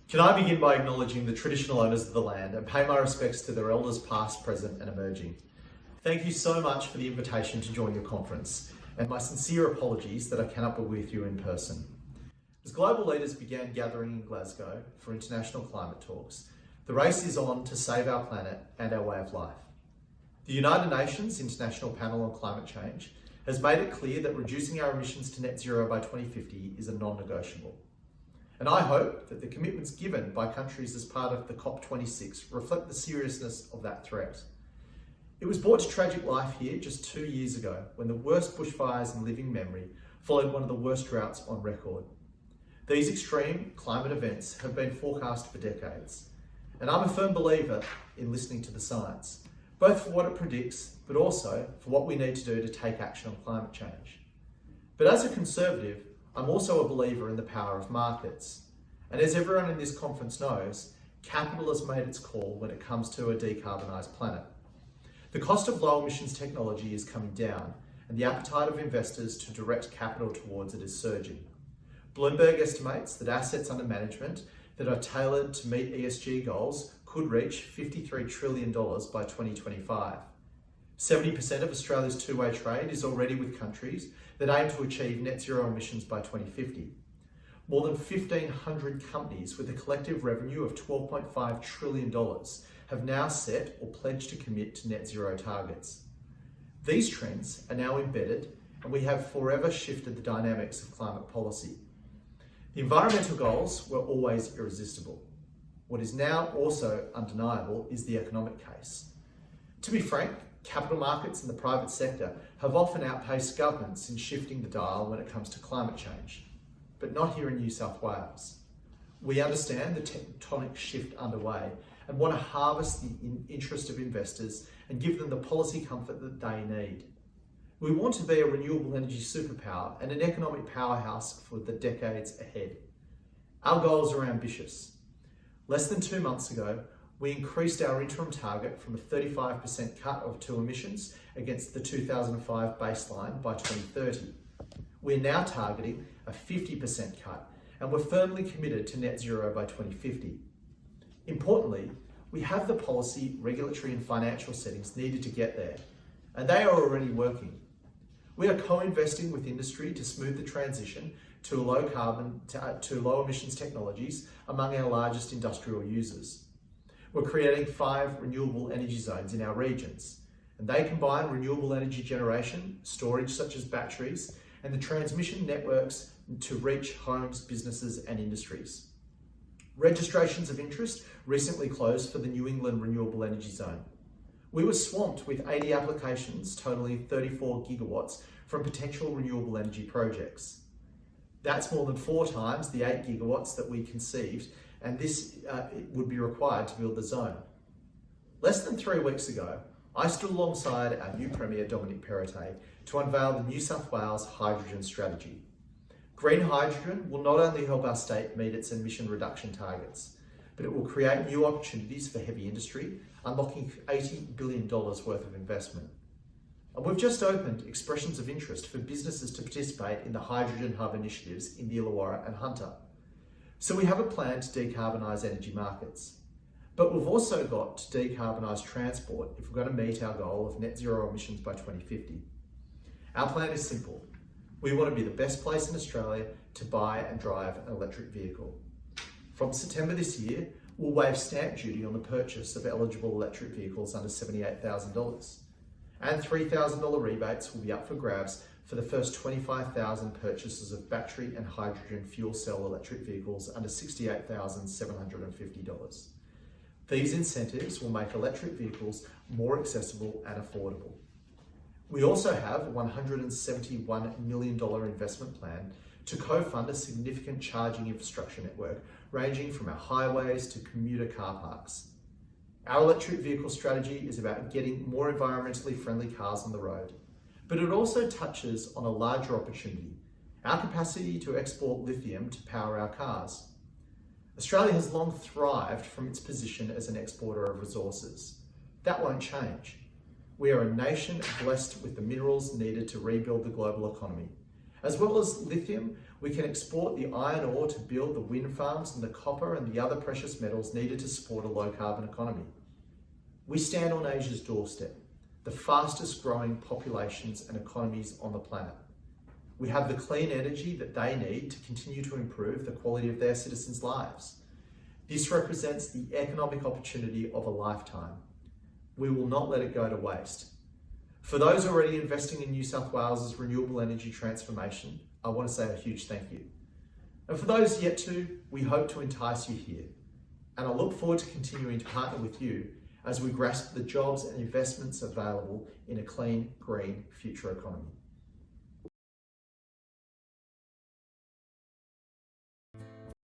Can I begin by acknowledging the traditional owners of the land and pay my respects to their elders past, present and emerging. Thank you so much for the invitation to join your conference and my sincere apologies that I cannot be with you in person. As global leaders began gathering in Glasgow for international climate talks, the race is on to save our planet and our way of life. The United Nations International Panel on Climate Change has made it clear that reducing our emissions to net zero by 2050 is a non-negotiable. And I hope that the commitments given by countries as part of the COP26 reflect the seriousness of that threat. It was brought to tragic life here just 2 years ago when the worst bushfires in living memory followed one of the worst droughts on record. These extreme climate events have been forecast for decades, and I'm a firm believer in listening to the science, both for what it predicts, but also for what we need to do to take action on climate change. But as a conservative, I'm also a believer in the power of markets. And as everyone in this conference knows, capital has made its call when it comes to a decarbonised planet. The cost of low emissions technology is coming down, and the appetite of investors to direct capital towards it is surging. Bloomberg estimates that assets under management that are tailored to meet ESG goals could reach $53 trillion by 2025. 70% of Australia's two-way trade is already with countries that aim to achieve net zero emissions by 2050. More than 1,500 companies with a collective revenue of $12.5 trillion have now set or pledged to commit to net zero targets. These trends are now embedded, and we have forever shifted the dynamics of climate policy. The environmental goals were always irresistible. What is now also undeniable is the economic case. To be frank, capital markets and the private sector have often outpaced governments in shifting the dial when it comes to climate change, but not here in New South Wales. We understand the tectonic shift underway and want to harvest the interest of investors and give them the policy comfort that they need. We want to be a renewable energy superpower and an economic powerhouse for the decades ahead. Our goals are ambitious. Less than 2 months ago, we increased our interim target from a 35% cut to emissions against the 2005 baseline by 2030. We're now targeting a 50% cut, and we're firmly committed to net zero by 2050. Importantly, we have the policy, regulatory and financial settings needed to get there, and they are already working. We are co-investing with industry to smooth the transition to low carbon, to low emissions technologies among our largest industrial users. We're creating 5 renewable energy zones in our regions, and they combine renewable energy generation, storage such as batteries, and the transmission networks to reach homes, businesses and industries. Registrations of interest recently closed for the New England Renewable Energy Zone. We were swamped with 80 applications totaling 34 gigawatts from potential renewable energy projects. That's more than 4 times the 8 gigawatts that we conceived, and this would be required to build the zone. Less than 3 weeks ago, I stood alongside our new Premier Dominic Perrottet to unveil the New South Wales hydrogen strategy. Green hydrogen will not only help our state meet its emission reduction targets, but it will create new opportunities for heavy industry, unlocking $80 billion worth of investment. And we've just opened expressions of interest for businesses to participate in the Hydrogen Hub initiatives in the Illawarra and Hunter. So we have a plan to decarbonise energy markets. But we've also got to decarbonise transport if we're going to meet our goal of net zero emissions by 2050. Our plan is simple. We want to be the best place in Australia to buy and drive an electric vehicle. From September this year, we'll waive stamp duty on the purchase of eligible electric vehicles under $78,000. And $3,000 rebates will be up for grabs for the first 25,000 purchases of battery and hydrogen fuel cell electric vehicles under $68,750. These incentives will make electric vehicles more accessible and affordable. We also have a $171 million investment plan to co-fund a significant charging infrastructure network ranging from our highways to commuter car parks. Our electric vehicle strategy is about getting more environmentally friendly cars on the road, but it also touches on a larger opportunity, our capacity to export lithium to power our cars. Australia has long thrived from its position as an exporter of resources. That won't change. We are a nation blessed with the minerals needed to rebuild the global economy. As well as lithium, We can export the iron ore to build the wind farms and the copper and the other precious metals needed to support a low carbon economy. We stand on Asia's doorstep, the fastest growing populations and economies on the planet. We have the clean energy that they need to continue to improve the quality of their citizens' lives. This represents the economic opportunity of a lifetime. We will not let it go to waste. For those already investing in New South Wales's renewable energy transformation, I want to say a huge thank you. And for those yet to, we hope to entice you here. And I look forward to continuing to partner with you as we grasp the jobs and investments available in a clean, green future economy.